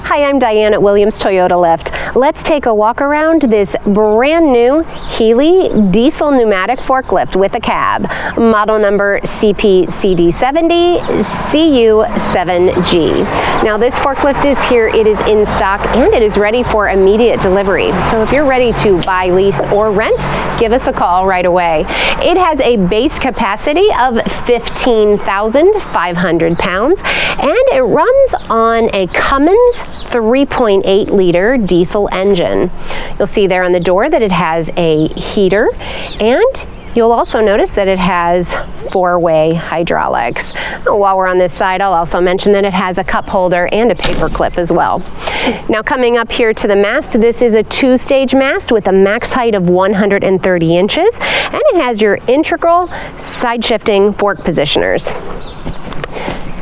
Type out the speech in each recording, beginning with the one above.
Hi, I'm Diane at Williams Toyota Lift. Let's take a walk around this brand new Healy Diesel Pneumatic Forklift with a cab, model number CP CD70CU7G. Now this forklift is here, it is in stock, and it is ready for immediate delivery. So if you're ready to buy, lease, or rent, give us a call right away. It has a base capacity of 15,500 pounds, and it runs on a Cummins 3.8 liter diesel engine. You'll see there on the door that it has a heater, and you'll also notice that it has four-way hydraulics. While we're on this side, I'll also mention that it has a cup holder and a paper clip as well. Now coming up here to the mast, this is a two-stage mast with a max height of 130 inches, and it has your integral side-shifting fork positioners.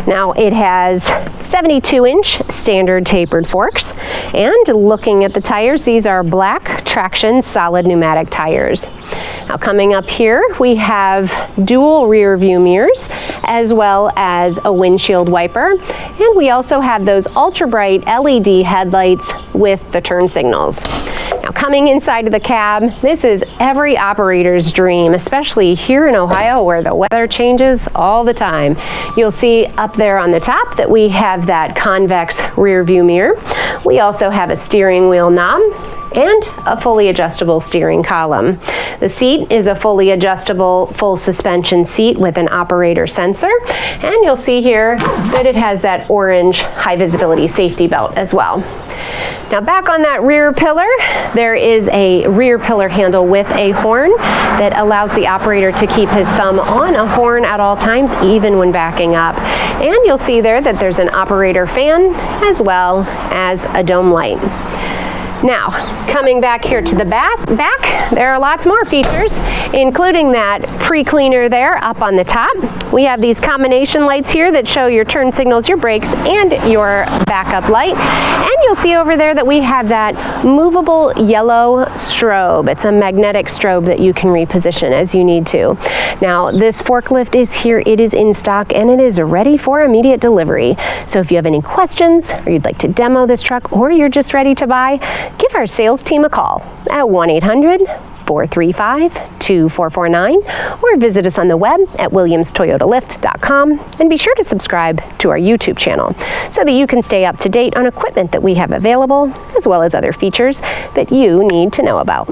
Now it has 72-inch standard tapered forks, and looking at the tires, these are black traction solid pneumatic tires. Now coming up here, we have dual rear view mirrors as well as a windshield wiper, and we also have those ultra bright LED headlights with the turn signals. Now coming inside of the cab, this is every operator's dream, especially here in Ohio where the weather changes all the time. You'll see up there on the top that we have that convex rear view mirror. We also have a steering wheel knob and a fully adjustable steering column. The seat is a fully adjustable full suspension seat with an operator sensor, and you'll see here that it has that orange high visibility safety belt as well. Now back on that rear pillar, there is a rear pillar handle with a horn that allows the operator to keep his thumb on a horn at all times, even when backing up. And you'll see there that there's an operator fan as well as a dome light. Now, coming back here to the back, there are lots more features, including that pre-cleaner there up on the top. We have these combination lights here that show your turn signals, your brakes, and your backup light. And you'll see over there that we have that movable yellow strobe. It's a magnetic strobe that you can reposition as you need to. Now, this forklift is here, it is in stock, and it is ready for immediate delivery. So if you have any questions, or you'd like to demo this truck, or you're just ready to buy, give our sales team a call at 1-800-435-2449 or visit us on the web at williamstoyotalift.com, and be sure to subscribe to our YouTube channel so that you can stay up to date on equipment that we have available, as well as other features that you need to know about.